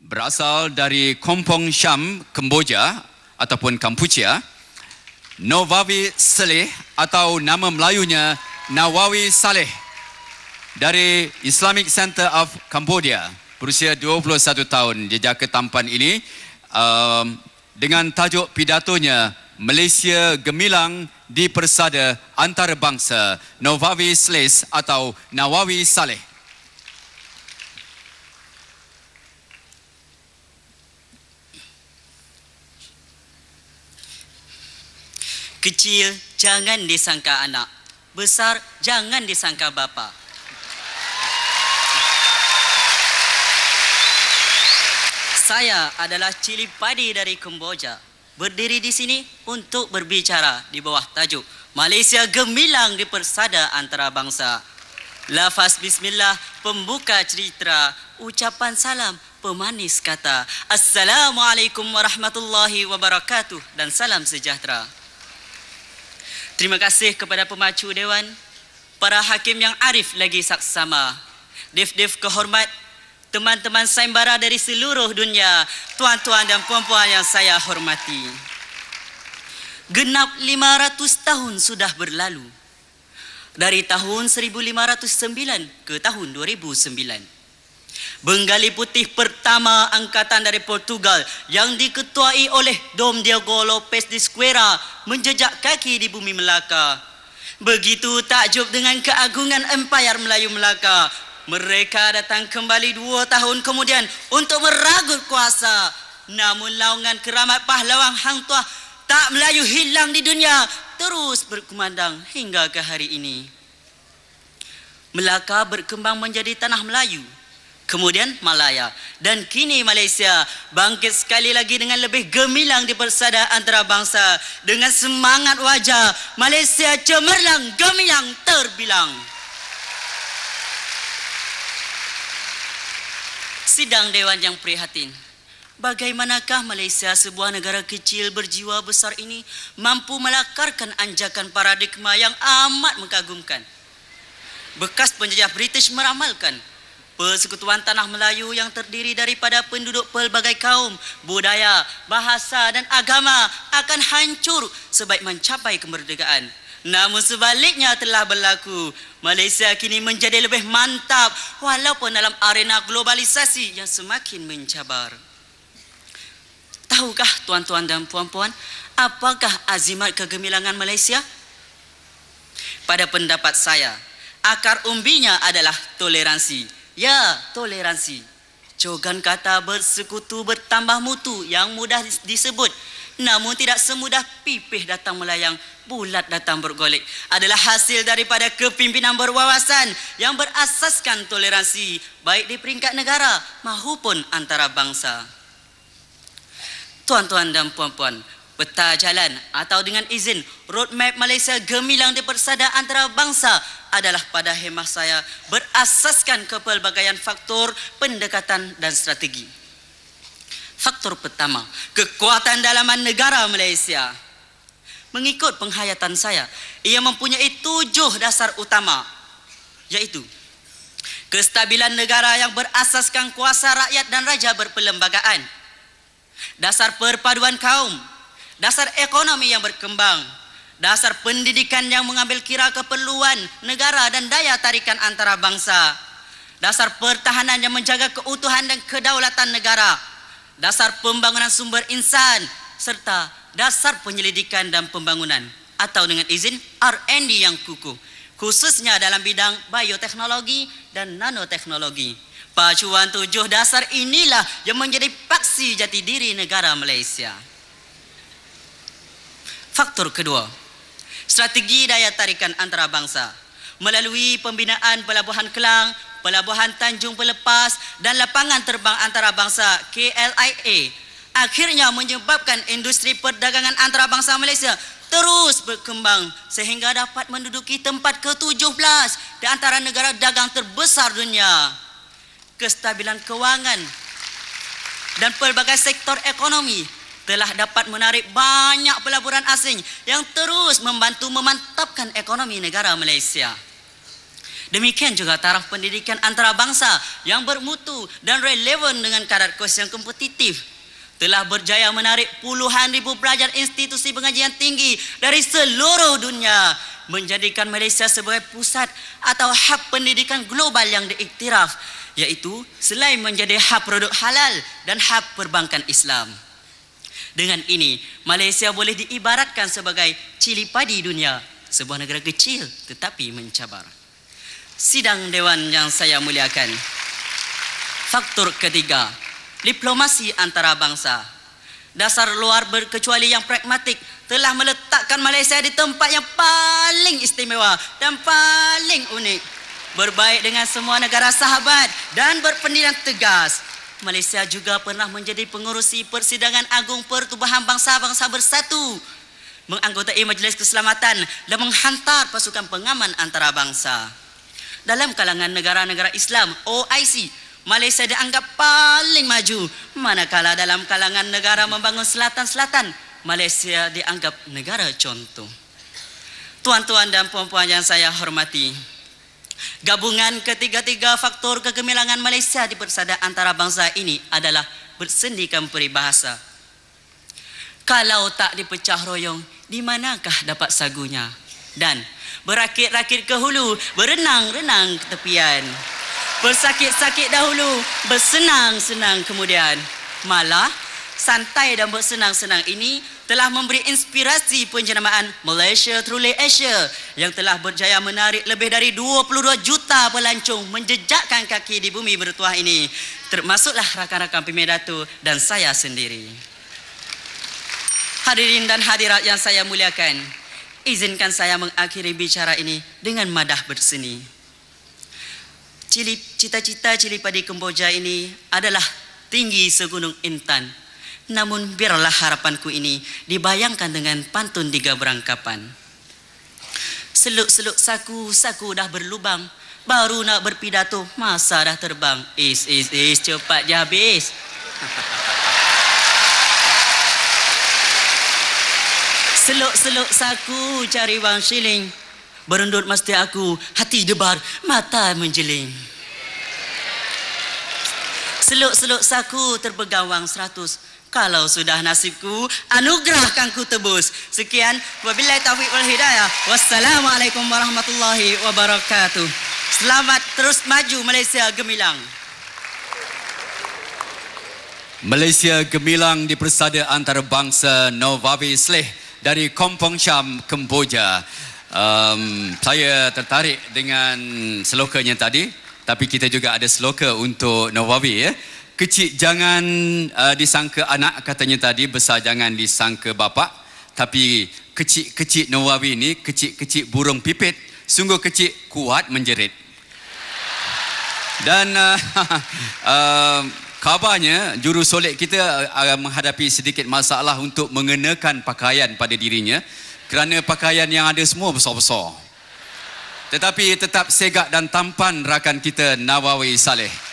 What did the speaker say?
berasal dari Kompong Syam, Kemboja ataupun Kampuchea. Novawi Saleh atau nama Melayunya Nawawi Saleh dari Islamic Center of Cambodia, berusia 21 tahun. Jejak ketampan ini dengan tajuk pidatonya Malaysia Gemilang di Persada Antarabangsa, Novawi Saleh atau Nawawi Saleh. Kecil jangan disangka anak, besar jangan disangka bapa. Saya adalah cili padi dari Kemboja, berdiri di sini untuk berbicara di bawah tajuk Malaysia Gemilang di Persada Antarabangsa. Lafaz bismillah pembuka cerita, ucapan salam pemanis kata. Assalamualaikum warahmatullahi wabarakatuh dan salam sejahtera. Terima kasih kepada pemacu Dewan, para hakim yang arif lagi saksama, dev-dev kehormat, teman-teman sayembara dari seluruh dunia, tuan-tuan dan puan-puan yang saya hormati. Genap 500 tahun sudah berlalu, dari tahun 1509 ke tahun 2009. Bengali Putih pertama angkatan dari Portugal yang diketuai oleh Dom Diego Lopes de Esquerra menjejak kaki di bumi Melaka. Begitu takjub dengan keagungan Empayar Melayu Melaka, mereka datang kembali 2 tahun kemudian untuk meragut kuasa. Namun laungan keramat pahlawan Hang Tuah tak Melayu hilang di dunia, terus berkumandang hingga ke hari ini. Melaka berkembang menjadi tanah Melayu, kemudian Malaya, dan kini Malaysia bangkit sekali lagi dengan lebih gemilang di Persada Antarabangsa. Dengan semangat wajah, Malaysia cemerlang, gemilang, terbilang. Sidang Dewan yang prihatin, bagaimanakah Malaysia, sebuah negara kecil berjiwa besar ini, mampu melakarkan anjakan paradigma yang amat mengagumkan? Bekas penjajah British meramalkan Persekutuan Tanah Melayu yang terdiri daripada penduduk pelbagai kaum, budaya, bahasa dan agama akan hancur sebaik mencapai kemerdekaan. Namun sebaliknya telah berlaku. Malaysia kini menjadi lebih mantap walaupun dalam arena globalisasi yang semakin mencabar. Tahukah tuan-tuan dan puan-puan, apakah azimat kegemilangan Malaysia? Pada pendapat saya, akar umbinya adalah toleransi. Ya, toleransi. Jogan kata bersekutu bertambah mutu yang mudah disebut, namun tidak semudah pipih datang melayang, bulat datang bergolek. Adalah hasil daripada kepimpinan berwawasan yang berasaskan toleransi, baik di peringkat negara maupun antarabangsa. Tuan-tuan dan puan-puan, peta jalan atau dengan izin roadmap Malaysia Gemilang di Persada Antarabangsa adalah pada khemah saya berasaskan kepelbagaian faktor pendekatan dan strategi. Faktor pertama, kekuatan dalaman negara Malaysia. Mengikut penghayatan saya, ia mempunyai 7 dasar utama, yaitu kestabilan negara yang berasaskan kuasa rakyat dan raja berperlembagaan, dasar perpaduan kaum, dasar ekonomi yang berkembang, dasar pendidikan yang mengambil kira keperluan negara dan daya tarikan antarabangsa, dasar pertahanan yang menjaga keutuhan dan kedaulatan negara, dasar pembangunan sumber insan, serta dasar penyelidikan dan pembangunan atau dengan izin R&D yang kukuh, khususnya dalam bidang bioteknologi dan nanoteknologi. Pacuan 7 dasar inilah yang menjadi paksi jati diri negara Malaysia. Faktor kedua, strategi daya tarikan antarabangsa melalui pembinaan Pelabuhan Kelang, Pelabuhan Tanjung Pelepas dan Lapangan Terbang Antarabangsa KLIA akhirnya menyebabkan industri perdagangan antarabangsa Malaysia terus berkembang sehingga dapat menduduki tempat ke-17 di antara negara dagang terbesar dunia. Kestabilan kewangan dan pelbagai sektor ekonomi telah dapat menarik banyak pelaburan asing yang terus membantu memantapkan ekonomi negara Malaysia. Demikian juga taraf pendidikan antarabangsa yang bermutu dan relevan dengan kadar kos yang kompetitif telah berjaya menarik puluhan ribu pelajar institusi pengajian tinggi dari seluruh dunia, menjadikan Malaysia sebagai pusat atau hub pendidikan global yang diiktiraf, iaitu selain menjadi hub produk halal dan hub perbankan Islam. Dengan ini, Malaysia boleh diibaratkan sebagai cili padi dunia, sebuah negara kecil tetapi mencabar. Sidang Dewan yang saya muliakan, faktor ketiga, diplomasi antarabangsa. Dasar luar berkecuali yang pragmatik telah meletakkan Malaysia di tempat yang paling istimewa dan paling unik, berbaik dengan semua negara sahabat dan berpendirian tegas. Malaysia juga pernah menjadi pengerusi Persidangan Agung Pertubuhan Bangsa-Bangsa Bersatu, menganggotai Majlis Keselamatan dan menghantar pasukan pengaman antarabangsa. Dalam kalangan negara-negara Islam OIC, Malaysia dianggap paling maju, manakala dalam kalangan negara membangun selatan-selatan, Malaysia dianggap negara contoh. Tuan-tuan dan puan-puan yang saya hormati, gabungan ketiga-tiga faktor kegemilangan Malaysia di persada antarabangsa ini adalah bersendikan peribahasa. Kalau tak dipecah royong, di manakah dapat sagunya? Dan berakit-rakit ke hulu, berenang-renang ke tepian. Bersakit-sakit dahulu, bersenang-senang kemudian. Malah, santai dan bersenang-senang ini telah memberi inspirasi penjenamaan Malaysia Truly Asia yang telah berjaya menarik lebih dari 22 juta pelancong menjejakkan kaki di bumi bertuah ini, termasuklah rakan-rakan Pimpinan Dato' dan saya sendiri. Hadirin dan hadirat yang saya muliakan, izinkan saya mengakhiri bicara ini dengan madah berseni. Cita-cita cili padi Kemboja ini adalah tinggi segunung Intan. Namun biarlah harapanku ini dibayangkan dengan pantun 3 berangkapan. Seluk-seluk saku dah berlubang, baru nak berpidato masa dah terbang. Cepat je habis. Seluk-seluk saku cari wang shilling, berundut mesti aku, hati debar, mata menjeling. Seluk-seluk saku terpegang wang 100, kalau sudah nasibku, anugerahkan ku tebus. Sekian, wabillahi taufiq wal hidayah. Wassalamualaikum warahmatullahi wabarakatuh. Selamat terus maju Malaysia gemilang. Malaysia gemilang di persada antarabangsa Novawi Saleh dari Kampong Syam, Kemboja. Saya tertarik dengan sloganya tadi, tapi kita juga ada slogan untuk Novawi, ya. Kecil jangan disangka anak, katanya tadi, besar jangan disangka bapa. Tapi kecil-kecil Novawi ini, kecil-kecil burung pipit, sungguh kecil kuat menjerit. Dan kabarnya juru solek kita menghadapi sedikit masalah untuk mengenakan pakaian pada dirinya, kerana pakaian yang ada semua besar-besar. Tetapi tetap segak dan tampan rakan kita Novawi Saleh.